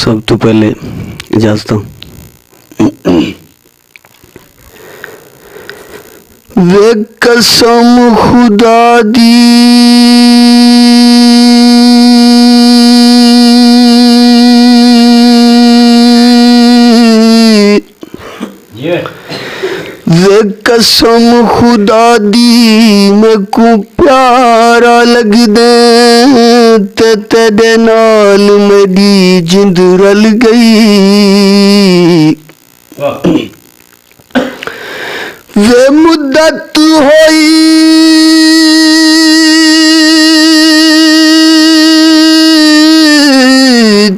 सब तो पहले इजाजत वे कसम खुदा दी वे कसम खुदा दी मैं को प्यारा लग दे ते तेरे नाल मेरी जिंद रल गई वे मुद्दत होई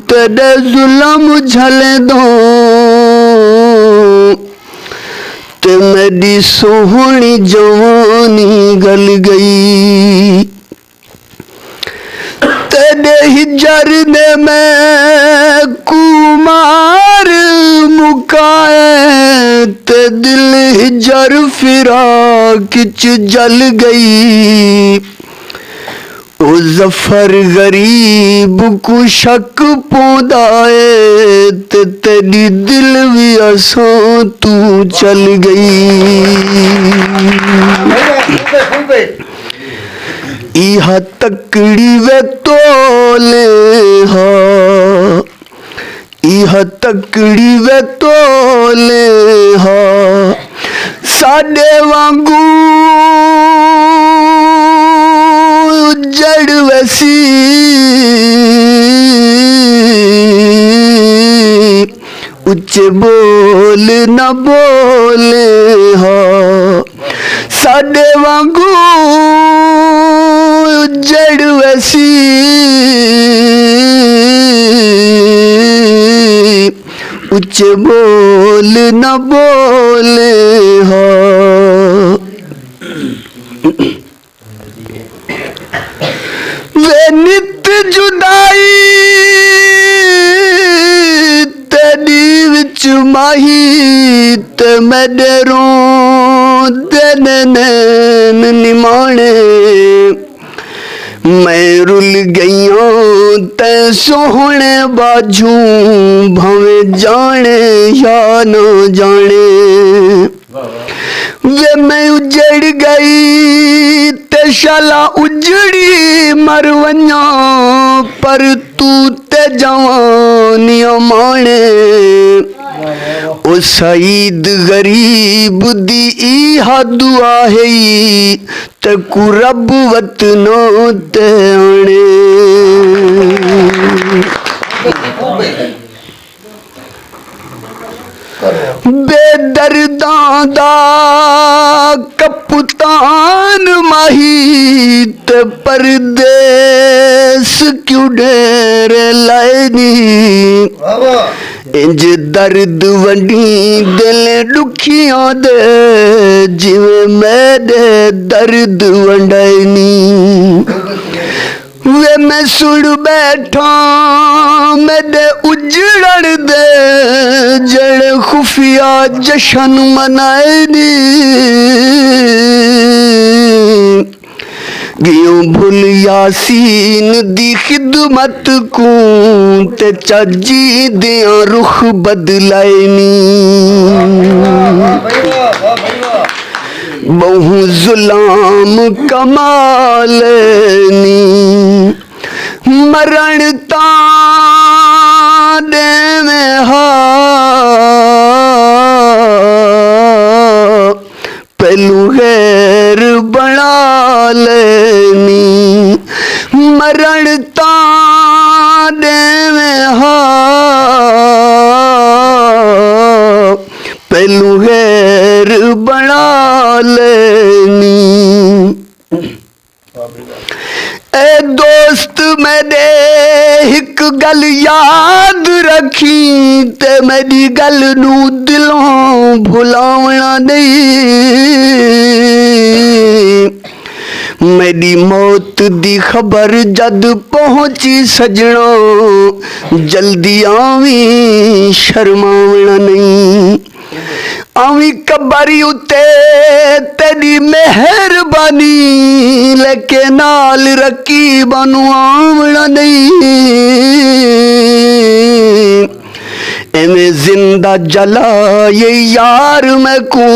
तेरे जुल्म झले दो ते मेरी सोहनी जवानी गल गई तेरे हिजर ने मैं कुमार मुकाए ते दिल हिजर फिरा किच जल गई ओ जफर गरीब को शक पौधाए ते तेरी दिल भी असों तू चल गई इह तकड़ी वे तोले हा इह तकड़ी वे तोले हा साडे वांगू जड़ वसी उच्चे बोल न बोले हा साडे वांगू जड़ वसी उच्चे बोल न बोले हा वे नित जुदाई तेरी विच माही ते मेरे रोंदे नैन निमाणे मैं रुल गईयां ते सोहने बाजू भावे जाने या न जाने वे मैं उजड़ गई ते शाला उजड़ी मरवन्या पर तू ते जवानियां माने ओ सईद गरीब दी इहा दुआ है ते कु रब वतनो ते आने बेदर्दां दा कप्तान माही ते परदेस क्यों डेरे लायनी इंज दर्द वंडी दिल दुखियां दे जिवें मेरे दर्द वंडैनी वे मैं सुन बैठा मेरे उजड़न दे जड़े खुफिया जशन मनाएनी गियों भूल यासीन दी खिदमत को ते चजी दियां रुख बदलाएनी बहु जुलाम कमालनी मरण ताने में हा पहलू गैर बना लेनी मरण ताने में हा पहलू गैर बना लेनी ए दोस्त मेरे एक गल याद रखी ते मेरी गल नू दिलों भुलावना नहीं मेरी मौत दी खबर जद पहुंची सजना जल्दी आवी शर्मावना नहीं आवी कबरी उते तेरी मेहरबानी लेके नाल रखी बनू आवना नहीं एवें जिंदा जलाए यार मैं को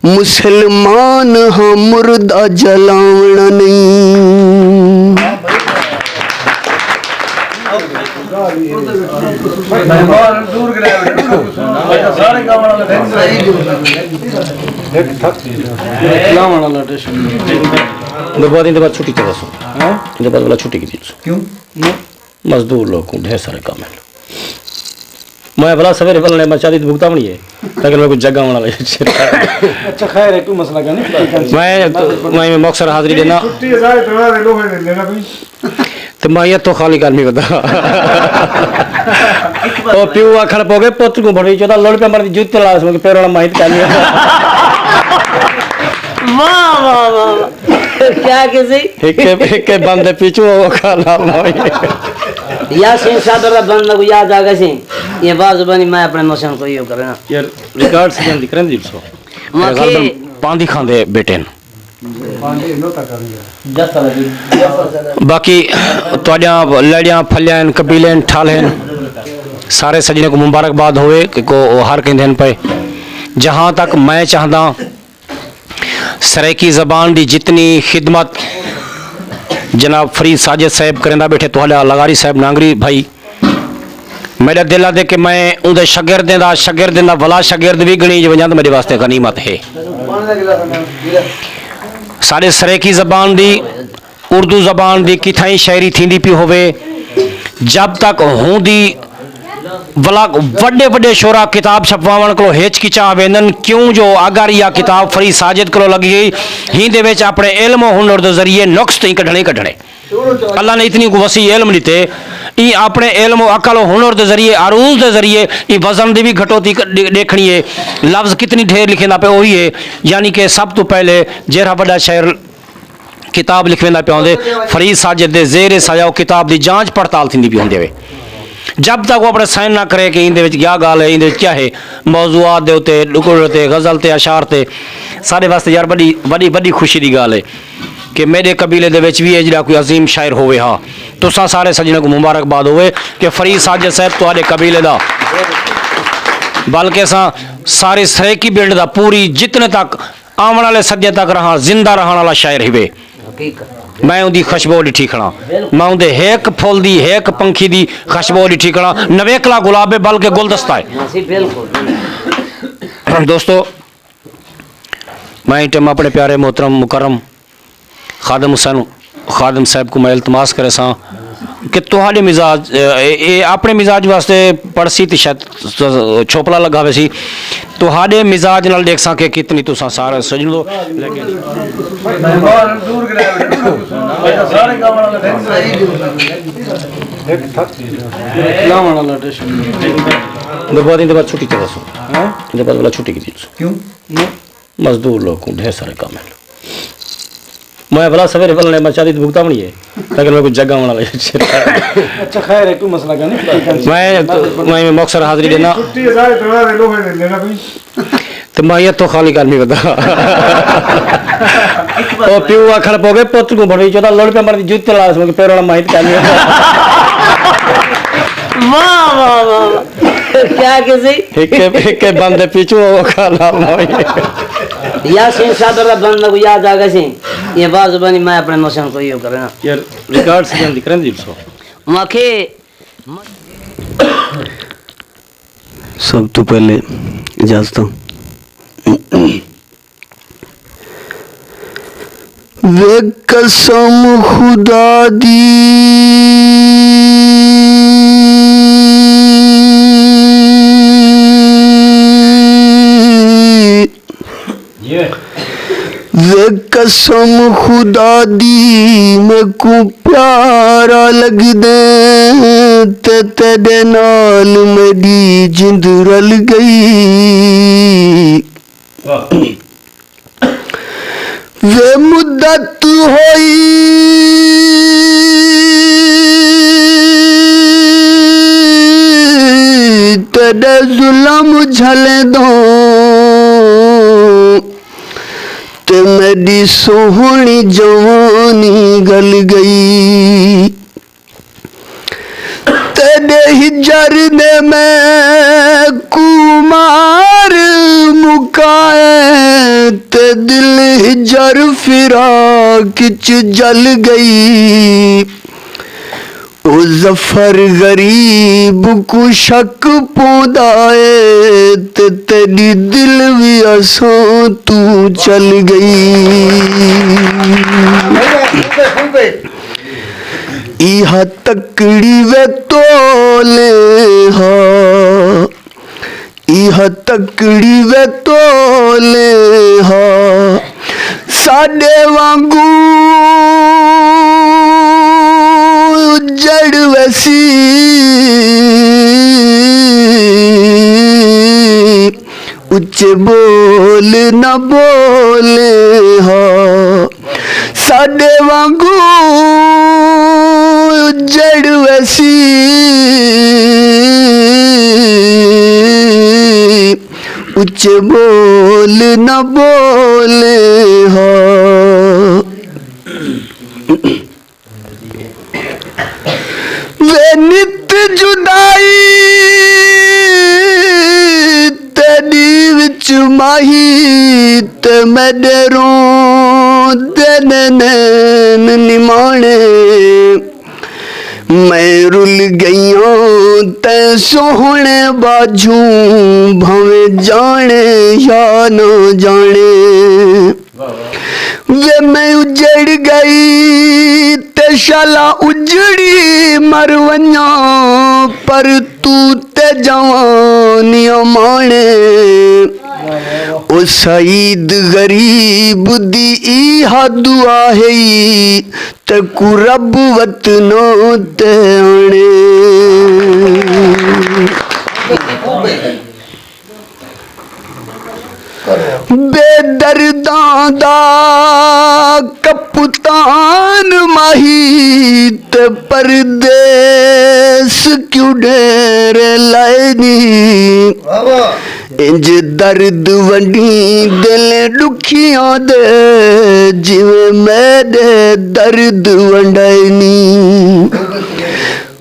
मुसलमान हाँ मुर्दा जलावना नहीं। छुट्टी छुट्टी की क्यों? मजदूर लोग को ढेर सारे काम है। मैं भला सवेरे भला मैं चाहती भुगता नहीं है लेकिन मैं कुछ जगह होना लगे। अच्छा खैर है, कोई मसला नहीं। मैं मौसर हाजिरी देना तो मैं ये तो खाली करनी बता ओ प्यू आखड़ पोगे पुत्र को भड़ी चोदा लोड़ पे मर जूते लास में पैर वाला माहित करनी। वाह वाह वाह क्या किसी एक बंदे पीछू वो खाला मोई या सिंह सादर बंद को याद आ गई ये बात बनी मैं अपने मौसम को यो करना यार रिकॉर्ड से दिख रहे हैं सो मखे पांदी खांदे बेटे बाकी तोड़ियां लड़ियां फलियां कबीले ठाले सारे सजने को मुबारकबाद होए कि को हर कहते पे जहाँ तक मैं चाहता सराइकी ज़बान की जितनी खिदमत जनाब फरीद साजिद साहब करेंदा बैठे तो लगारी साहब नांगरी भाई मेरा दिल है कि मैं उनके शागिर्दें दा भला शागिर्द भी गणी वजा तो मेरे वास्ते गनीमत है। साढ़े सराइकी ज़बान दी उर्दू ज़बान दी किथाई शायरी थींदी पी होवे जब तक होंदी भला वड्डे वड्डे शोरा किताब छपवावन को हिचकिचा वेंदन क्यों जो अगर यह किताब फरीद साजिद को लगी गई ही दे विच अपने इल्म हुनर के जरिए नुक्स ही कढ़ने अल्लाह ने इतनी वसी इल्म दिते ई अपने इल्म अकल हुनर के जरिए अरूज के जरिए ई वजन की भी घटोती देखनी है लफ्ज़ कितनी ढेर लिखेंदा पे वही है यानी कि सब तो पहले जेरा बड़ा शायर किताब लिखवेंदा पे आंदे फरीद साजिद दे ज़ेरे सजाओ किताब की जांच पड़ताल थी पी होंदी जब तक वो अपने साइन ना करे कि इंदे क्या गाल है इंदे क्या है मौजूआत दे उते डुकुर ते गज़ल ते अशार ते सारे वास्ते यार बड़ी बड़ी बड़ी खुशी की गाल है कि मेरे कबीले दे विच भी है जिहड़ा कोई अजीम शायर होवे। हाँ तुसां सारे सजने को मुबारकबाद होवे कि फरीद साजिद साहब तुहाडे कबीले दा बल्कि असां सारे सराइकी बिल्ड दा पूरी जितने तक आवन वाले सदे तक रहा जिंदा रहने वाला शायर हिवे मैं उनकी खुशबू डिठी खड़ा मैं उनके हेक फुल दी हेक पंखी दी खुशबू डिठी खड़ा नवेकला गुलाब है बल्कि गुलदस्ता है। दोस्तों मैं टाइम अपने प्यारे मोहतरम मुकरम खादम हुसैन खादम साहब को मैं इल्तमास करे सा कि तुहाडे मिजाज ये अपने मिजाज वास्ते पड़सी तो शायद छोपला लगा वे सी तुहाडे मिजाज नाल देख सा कि कितनी तुसा सारा सजन दो लेकिन छुट्टी छुट्टी की क्यों? मजदूर लोग को ढेर सारे काम है। मैं भला सवेरे भला मैं चाहती भुगता नहीं है लेकिन मैं कुछ जगह होना लगे। अच्छा खैर है, कोई मसला नहीं। मैं मौसर हाजिरी देना तो मैं ये तो खाली करनी बता ओ प्यू आखड़ पोगे पुत्र को भड़ी चोदा लोड़ पे मर जूते लास में पैर वाला माहित करनी। वाह वाह वाह क्या किसी एक बंदे पीछू वो खाला मोई या सिंह सादर बंद को याद आ गई ये बात बनी मैं अपने मौसम को यो करना यार रिकॉर्ड से दिख रहे हैं सो मखे सब तो पहले इजाजत वे कसम खुदा दी वे कसम खुदा दी मैं को प्यारा लग दे ते तेरे नाल मेरी जिंद रल गई वे मुद्दत होई तेरे जुल्म झले दो ते मेरी सोहनी जवानी गल गई तेरे हिजा मरने में कुमार मुकाए ते दिल हिजर फिरा किच जल गई। ओ जफर गरीब को शक पौदाए ते तेरी दिल भी असों तू चल गई। इहा तकड़ी वे तोले हा, इहा तकड़ी वे तोले हा, साडे वांगू जड़ वसी उच्चे बोल न बोले हा, साडे वांगू जड़ वसी उच्चे बोल न बोले हा। वे नित जुदाई तेरी विच माही ते मेरे रोंदे नैन निमाणे। मैं रुल गईयां ते सोहने बाजू भावे जाने या न जाने। वे मैं उजड़ गई ते शाला उजड़ी मरवन्या पर तू ते जवानियां माने। ओ सईद गरीब दी इहा दुआ है ते कु रब वतनों ते आने। बेदर्दां दा कप्तान माही ते परदेस क्यों डेरे लायनी। इंज दर्द वंडी दिल दुखियां दे जिवें मेरे दर्द वंडायनी।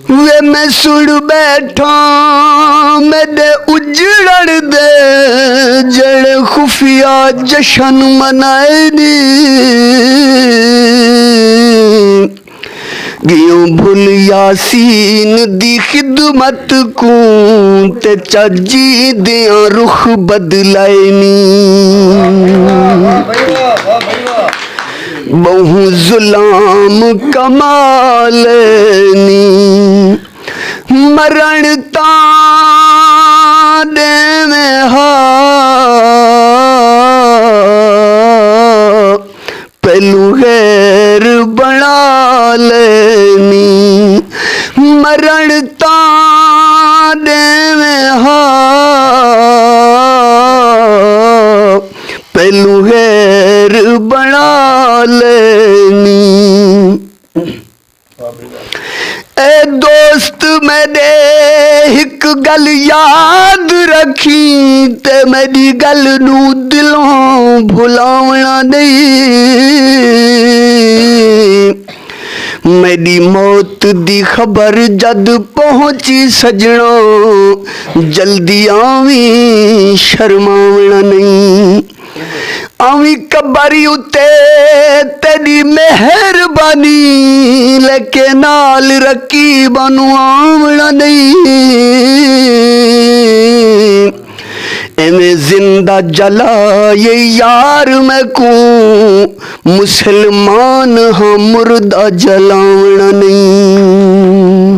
वे मैं सुन बैठा मेरे उजड़न दे जड़े खुफिया जशन मनाएनी। गियों भूल यासीन दी खिदमत को ते चजी दियां रुख बदलायनी। बहु जुलाम कमालनी मरण ताने में हा पहलू गैर बना लेनी। मरण ताने में हा पहलू गैर बना लेनी। ए दोस्त मेरे एक गल याद रखी ते मेरी गल नू दिलों भुलावना नहीं। मेरी मौत दी खबर जद पहुंची सजनों जल्दी आवी शर्मावना नहीं। आवी कबरी उते तेरी मेहरबानी लेके नाल रखी बनू आमना नहीं। एवें जिंदा जला ये यार मैं को मुसलमान हाँ मुर्दा जलावना नहीं।